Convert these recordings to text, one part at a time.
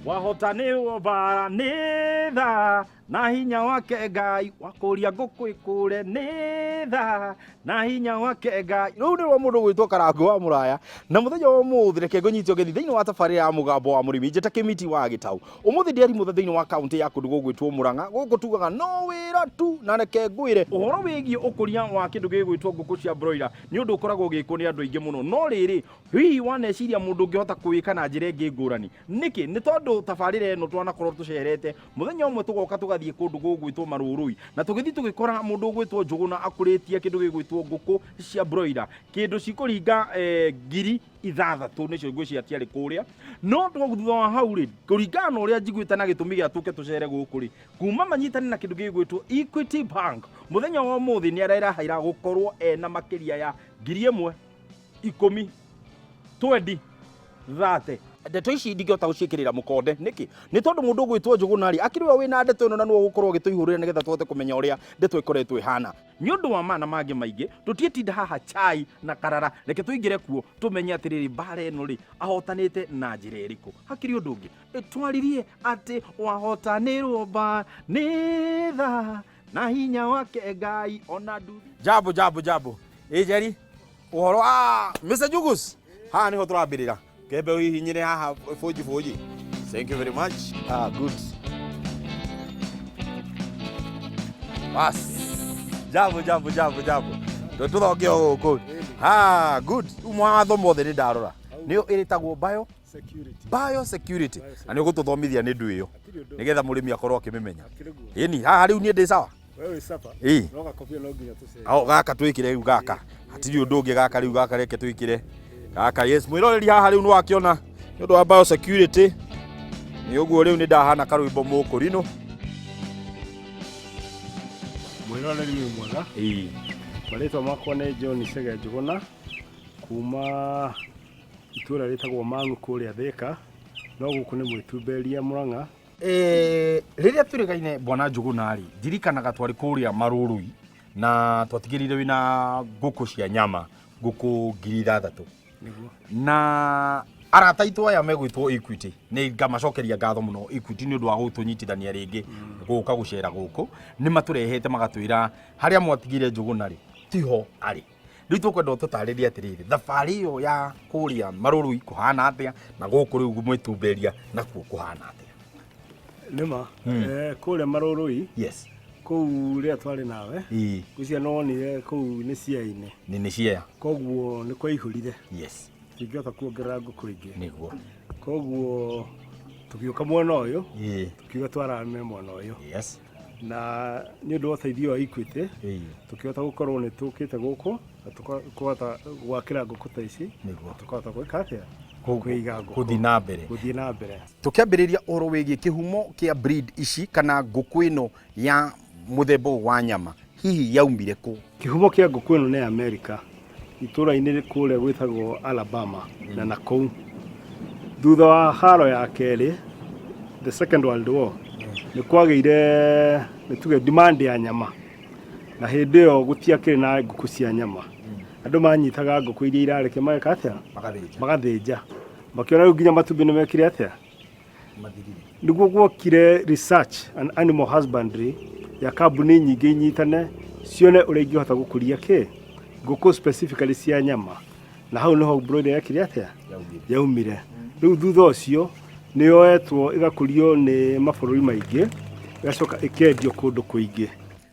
wahotanĩrwo bara nĩ tha na hinya wake Ngai wakũria ngũkũ ikũre nĩ tha na hinya wake Ngai. Rĩu nĩrwo mũndũ gwĩtwo Karangũ wa Mũraya na mũthenya wa ũmũthĩ reke ngũnyite ũgethi thĩinĩ wa tabarĩra ya mũgambo wa mũrĩmi njĩta Kĩmiti wa Gĩtaũ. Ũmũthĩ ndĩari mũthe thĩinĩ wa kaunti ya kũndũ gũgwĩtwo Murang'a gũkũ tugaga no wĩra tu na reke ngwĩre ũhoro wĩgiĩ ũkũria wa kĩndũ gĩgwĩtwo ngũkũ cia broiler nĩ ũndũ ũkoragwo ũgĩkwo nĩ andũ aingĩ mũno, no rĩrĩ hihi waneciria mũndũ ũngĩhota kũwĩka na njĩra ĩngĩ ngũrani nĩkĩ? Nĩ tondũ tabarĩra ĩno twanakorwo tũcerete mũthenya ũmwe tũgoka tũgathiĩ kũndũ gũgwĩtwo Marũrũi na tũgĩthiĩ tũgĩkora mũndũ ũgwĩtwo Njũgũna akũrĩtie kĩndũ gĩgwĩtwo ngũkũ cia broiler, kĩndũ cikũringa 6,000 nĩcio ngwĩciria atiarĩ kũrĩa. No thutha wa hau rĩ, kũringana na ũrĩa njiguĩte na gĩtũmi gĩa tũke tũcere gũkũ rĩ, kuma manyitane na kĩndũ gĩgwĩtwo Equity Bank mũthenya wa ũmũthĩ nĩ arerahaira gũkorwo ena makĩria ya 1,000, 10, 20, 30. Ndeto ici ndingĩhota gũciĩkĩrĩra mũkonde nĩkĩ? Nĩ tondũ mũndũ ũgwĩtwo Njũgũna rĩ akĩrĩwe wĩna ndeto ĩno na nĩwe gũkorwo ũgĩtũihũrĩra nĩgetha tũhote kũmenya ũrĩa ndeto ĩkoretwo ĩhana. Nĩ ũndũ wa mana mangĩ maingĩ tũtietinda haha chai na karara, reke tũingĩre kuo tũmenye atĩrĩrĩ bara ĩno rĩ ahotanĩte na njĩra ĩrĩkũ. Hakĩrĩ ũndũ ũngĩ twaririe atĩ wahotanĩrwo bara nĩ tha na hinya wake Ngai ona nduthi. Jambo Njeri ũhoro Mr. Jugus haha nĩho tũrambĩrĩra kembe ũhihinyĩre haha foji. Thank you very much. Good. Bas. Jambo. Tũthonge gũkũ. Good. Mawatho mothe nĩ ndarora. Nĩyo ĩrĩtagwo bio security. Na nĩ ũgũtũthomithia nĩ ndũ ĩyo nĩgetha mũrĩmi akorwo akĩmĩmenya. Ĩni haha rĩu niĩ ndĩ sawa. Wewe sapa. Noga kopia no nginya tũcere. Gaka twĩkire rĩu gaka. Hatirĩ ũndũ ũngĩ gaka rĩu gaka reke twĩkire. Gaka yes mwĩroreri haha rĩu nĩ wakĩona nĩ ũndũ wa bio security. Nĩ ũguo rĩu nĩ ndahana karwĩmbo mũkũrinũ. Mwĩroreri nĩ mwega. Marĩtwa makwa nĩ John Chege Njũgũna kuma itũra rĩtagwo Mang'u kũrĩa Thĩka, no gũkũ nĩ mwĩtumberia Murang'a. Rĩrĩa tũrĩgaine bwana Njũgũna rĩ ndirikanaga twarĩ kũrĩa Marũrũi na twatigĩrĩire wĩna ngũkũ cia nyama ngũkũ 6,000 na arata aitũ aya megwĩtwo Equity nĩ ngamacokeria ngatho mũno Equity nĩ ũndũ wa gũtũnyitithania rĩngĩ gũka gũcera gũkũ nĩ matũrehete magatwĩra harĩa mwatigire Njũgũna rĩ tiho arĩ. Rĩu tũkwenda tũtarĩrie atĩrĩrĩ thabarĩ ĩyo ya kũrĩa Marũrũi kũhana atĩa na gũkũ rĩu mwĩtumberia nakuo kũhana atĩa? Nĩma kũrĩa Marũrũi yes kũu rĩa twarĩ nawe gũcia nonire kũu nĩ ciainĩ nĩ ciaya koguo nĩ kwaihũrire yes ingĩhota kuongerera ngũkũ ingĩ nĩguo koguo tũgĩũka mwena ũyũ tũkiuga twarame mwena ũyũ yes na nĩ ũndũ wa ũteithio wa Equity tũkĩhota gũkorwo nĩ tũkĩte gũkũ na tũkahota gwakĩra ngũkũ ta ici nĩguo tũkahota gwĩka atĩa gũthiĩ na mbere. Tũkĩambĩrĩria ũhoro wĩgiĩ kĩhumo kĩa breed ici kana ngũkũ ĩno ya mũthemba wa nyama hihi yaumire kũ? Kĩhumo kĩa ngũkũ ĩno nĩ Amerika, itũra-inĩ kũrĩa gwĩtagwo Alabama na nakũu thutha wa haro ya kerĩ the Second World War nĩ kwagĩire nĩ tuge demand ya nyama na hĩndĩ ĩyo gũtiakĩrĩ na ngũkũ cia nyama. Andũ manyitaga ngũkũ iria irareke mageka atĩa? Magathĩnja. Makĩona rĩu nginya matumbĩ nĩ mekire atĩa? Nĩguo gwokire research and animal husbandry ya kambuni nyingĩ inyitane cione ũrĩa ingĩhota gũkũria ngũkũ specifically cia nyama, na hau nĩho broiler yakire atĩa? Yaumire. Rĩu thutha ũcio nĩ yoetwo ĩgakũrio nĩ mabũrũri maingĩ ĩgacoka ĩkendio kũndũ kũingĩ.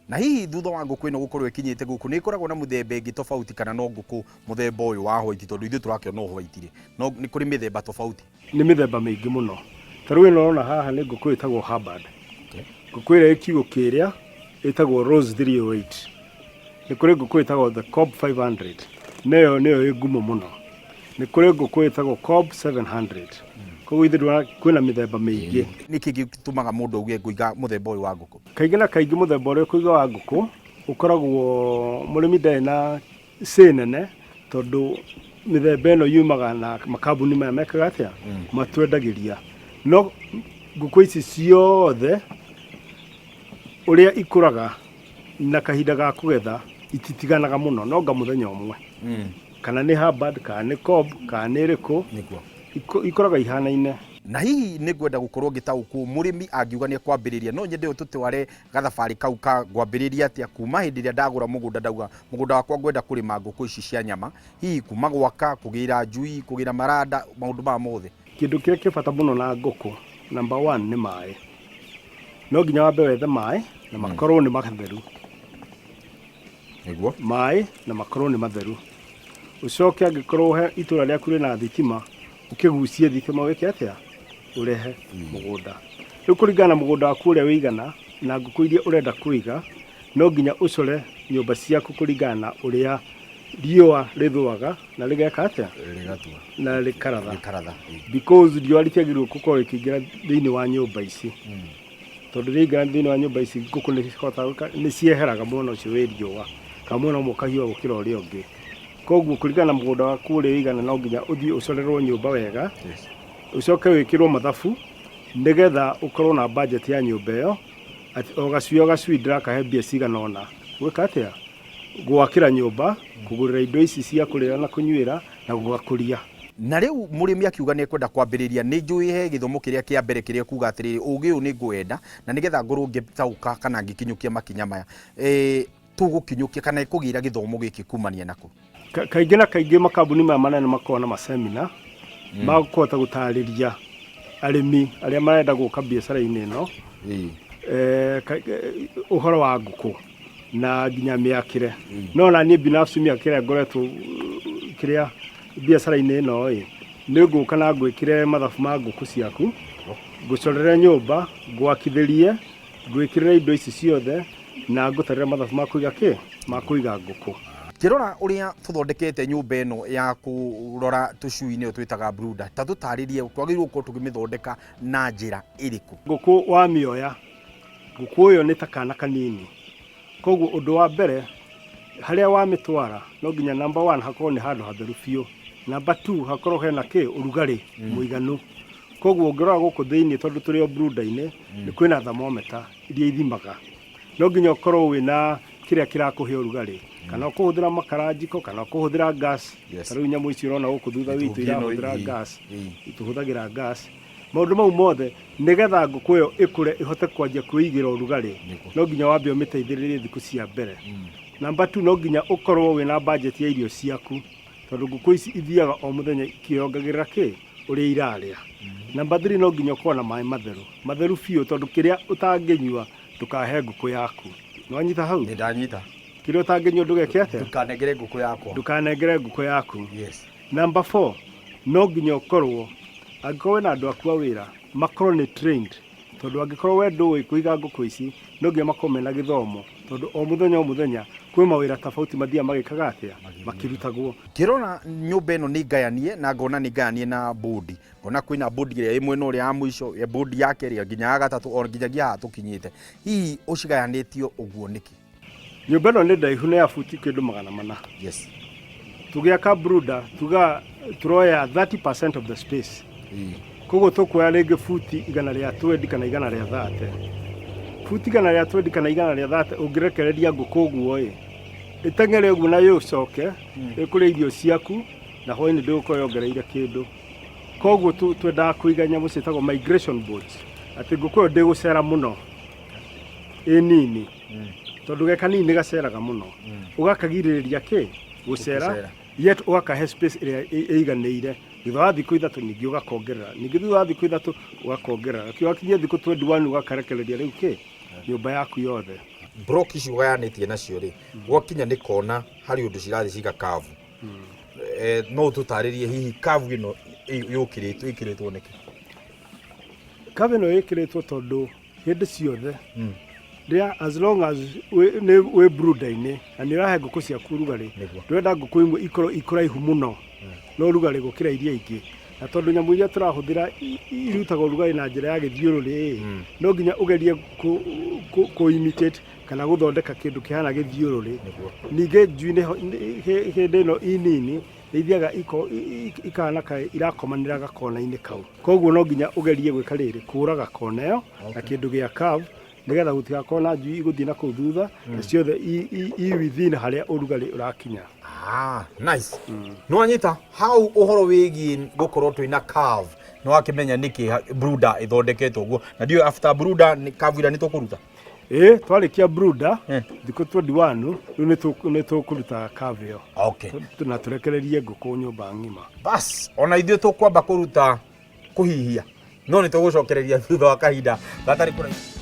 Na hihi thutha wa ngũkũ ĩno gũkorwo ĩkinyĩte gũkũ nĩ ĩkoragwo na mũthemba ĩngĩ tofauti kana no ngũkũ mũthemba ũyũ wa white tondũ ithuĩ tũrakĩona white rĩ no nĩ kũrĩ mĩthemba tofauti? Nĩ mĩthemba mĩingĩ mũno. Ta rĩu ĩno ũrona haha nĩ ngũkũ ĩtagwo Hubbard. Ngũkũ ĩrĩa ĩkiugo kĩrĩa ĩtagwo Rose 308. Nĩ kũrĩ ngũkũ ĩtagwo the Cobb 500. Nĩyo ĩ ngumo mũno. Nĩ kũrĩ ngũkũ ĩtagwo Cobb 700. Koguo ithuĩ kwĩna mĩthemba mĩingĩ. Nĩkĩ gĩtũmaga mũndũ auge kũiga mũthemba ũyũ wa ngũkũ? Kaingĩ na kaingĩ mũthemba ũrĩa kũiga wa ngũkũ ũkoragwo mũrĩmi ndarĩ na say nene tondũ mĩthemba ĩno yumaga na makambuni maya mekaga atĩa? Matwendagĩria. No ngũkũ ici ciothe ũrĩa ikũraga na kahinda ga kũgetha ititiganaga mũno no nga mũthenya ũmwe. Kana nĩ Hubbard kana nĩ Cobb kana nĩ ĩrĩkũ ikoraga ihanaine. na hihi nĩ ngwenda gũkorwo ngĩtaũkwo mũrĩmi angiuga nĩ kwambĩrĩria no nyende ũtũtware gathabarĩ kau ka ngwambĩrĩria atĩa kuma hĩndĩ ĩrĩa ndagũra mũgũnda ndauga mũgũnda wakwa ngwenda kũrĩma ngũkũ ici cia nyama hihi kuma gwaka kũgĩra njui kũgĩra maranda maũndũ maya mothe. Kĩndũ kĩrĩa kĩbata mũno na ngũkũ number 1 nĩ maĩ. No nginya wambe wethe maĩ na makorwo nĩ matheru. Nĩguo maĩ na makorwo nĩ matheru. Ucoke angĩkorwo he itũra rĩaku rĩna thitima ukĩgucie thitima wĩke atĩa urehe mũgũnda. Rĩu kũringana na mũgũnda waku ũrĩa wĩigana na ngũkũ iria ũrenda kũiga no nginya ũcore nyũmba ciaku kũringana na ũrĩa riũa rĩthũaga na rĩgeka atĩa na rĩkaratha. Because riũa rĩtiagĩrĩirwo gũkorwo rĩkĩingĩra thĩinĩ wa nyũmba ici. Tondũ rĩingĩra thĩinĩ wa nyũmba ici ngũkũ nĩ cieheraga mwena ũcio wĩ riũa kana mwena ũmwe ũkahiũha gũkĩra ũrĩa ũngĩ. Koguo kũringana na mũgũnda waku ũrĩa wĩigana no nginya ũthiĩ ũcorerwo nyũmba wega. Ucoke wĩkĩrwo mathabu nĩgetha ũkorwo na budget ya nyũmba ĩyo o gacui ndĩrakahe mbia cigana ũna gwĩka atĩa gwakĩra nyũmba kũgũrĩra indo ici cia kũrĩra na kũnyuĩra na gũgakũria. Na rĩu mũrĩmi akiuga nĩ kwenda kwambĩrĩria nĩ njũĩ he gĩthomo kĩrĩa kĩa mbere kĩrĩa kuga atĩrĩrĩ ũgĩ ũyũ nĩ ngwenda na nĩgetha ngorwo ngĩtaũka kana ngĩkinyũkia makinya maya tũgũkinyũkia kana kũgĩra gĩthomo gĩkĩ kumania nako. Kaingĩ na kaingĩ makambuni maya manene makoragwo na macemina magũkũhota gũtarĩria arĩmi arĩa marenda gũka biacara-inĩ ĩno ũhoro wa ngũkũ na nginya mĩakĩre. No na niĩ binafsi mĩakĩre ngoretwo kĩrĩa biacara-inĩ ĩno nĩ ngũka na ngwĩkĩre mathabu ma ngũkũ ciaku ngũcorere nyũmba ngwakithĩrie ngwĩkĩrĩre indo ici ciothe na ngũtarĩre mathabu ma kũiga ngũkũ. Kĩrora ũrĩa tũthondekete nyũmba ĩno ya kũrora tũcui nĩyo twĩtaga brooder ta tũtarĩrie twagĩrĩirwo gũkorwo tũkĩmĩthondeka na njĩra ĩrĩkũ. Ngũkũ wa mĩoya ngũkũ ũyũ nĩ ta kana kanini. Koguo ũndũ wa mbere harĩa wamĩtwara no nginya number 1 hakorwo nĩ handũ hatheru biũ. Number 2 hakorwo hena ũrugarĩ mũiganu. Koguo ũngĩrora gũkũ thĩinĩ tondũ tũrĩ o brooder-inĩ nĩ kwĩna thermometer iria ithimaga. No nginya ũkorwo wĩna kĩrĩa kĩrakũhe ũrugarĩ kana ũkũhũthĩra makara njiko kana ũkũhũthĩra gas. Tarĩu nyamũ ici ũrona gũkũ thutha witũ irahũthĩra gas itũhũthagĩra gas. Maũndũ mau mothe nĩgetha ngũkũ ĩyo ĩkũre ĩhote kwanjia kwĩigĩra ũrugarĩ no nginya wambe ũmĩteithĩrĩrie thikũ cia mbere. Number 2 no nginya ũkorwo wĩna budget ya irio ciaku tondũ ngũkũ ici ithiaga o mũthenya ikĩongagĩrĩra ũrĩa irarĩa. Number 3 no nginya ũkorwo na maĩ matheru biũ tondũ kĩrĩa ũtangĩnyua ndũkahe ngũkũ yaku. Nĩ wanyita hau? Nĩ ndanyita. Kĩrĩa ũtangĩnyua ndũgeke atĩa? Ndũkanengere ngũkũ yakwa. Ndũkanengere ngũkũ yaku. Yes. Number 4 no nginya ũkorwo angĩkorwo wĩna andũ aku a wĩra makorwo nĩ trained tondũ angĩkorwo we ndũĩ kũiga ngũkũ ici no nginya makorwo mena gĩthomo tondũ o mũthenya kwĩ mawĩra tofauti mathiaga magĩkaga atĩa makĩrutagwo. Kĩrora nyũmba ĩno nĩ ngayanie na ngona nĩ ngayanie na board. Ngona kwĩna board ĩrĩa ĩmwe no ĩrĩa ya mũico board ya kerĩ nginya ya gatatũ o nginyagia haha tũkinyĩte. Hihi ũcigayanĩtio ũguo nĩkĩ? Nyũmba ĩno nĩ ndaihu nĩ ya futi kĩndũ 400. Yes. Tũgĩaka brooder turoya 30% of the space. Koguo tũkuoya rĩngĩ futi 120 kana 130. Futi 120 kana 130 ũngĩrekereria ngũkũ ũguo ĩteng'ere ũguo na yũcoke ĩkũrĩa irio ciaku na hwaĩ-inĩ ndĩgũkorwo yongereire kĩndũ. Koguo twendaga kũiga nyamũ ciĩtagwo migration boards atĩ ngũkũ ĩyo ndĩgũcera mũno nini tondũ ge kanini gaceraga mũno ũgakagirĩrĩria gũcera yet ũgakahe space ĩrĩa ĩiganĩire. Thutha wa thikũ 3 ningĩ ũgakongerera ningĩ thutha wa thikũ 3 ũgakongerera wakinyia thikũ 21 ũgakarekereria rĩu nyũmba yaku yothe. Block ici ũgayanĩtie nacio gwakinya nĩ kona harĩ ũndũ cirathiĩ ciga kavu. No tũtarĩrie hihi kavu ĩno ĩkĩrĩtwo nĩkĩ? Kavu ĩno ĩkĩrĩtwo tondũ hĩndĩ ciothe as long as we brooder-inĩ na nĩ ũrahe ngũkũ ciaku ũrugarĩ ndũrenda ngũkũ imwe ikorwo ikũraihu mũno no ũrugarĩ gũkĩra iria ingĩ. Na tondũ nyamũ iria tũrahũthĩra irutaga ũrugarĩ na njĩra ya gĩthiũrũrĩ no nginya ũgerie kũ-imitate kana gũthondeka kĩndũ kĩhana gĩthiũrũrĩ. Ningĩ njui hĩndĩ ĩno inini ithiaga ikana irakomanĩra gakona-inĩ kau. Koguo no nginya ũgerie gwĩka rĩrĩ kũraga kona ĩyo na kĩndũ gĩa curve nĩgetha gũtigakorwo na njui igũthiĩ na kũu thutha na ciothe within harĩa ũrugarĩ ũrakinya. Nice. Nĩ wanyita hau ũhoro wĩgiĩ gũkorwo twĩna curve no akimenya niki brooder ithondeketwo uguo na ndio after brooder ni kavira ni tukuruta twarikia brooder thikũ 21 rĩu nĩ tũkũruta kavio na tũrekererie ngũkũ nyũmba ng'ima bas ona ithuĩ tũkwamba kũruta kũhihia no nĩ tũgũcokereria thutha wa kahinda gatarĩ kũraihu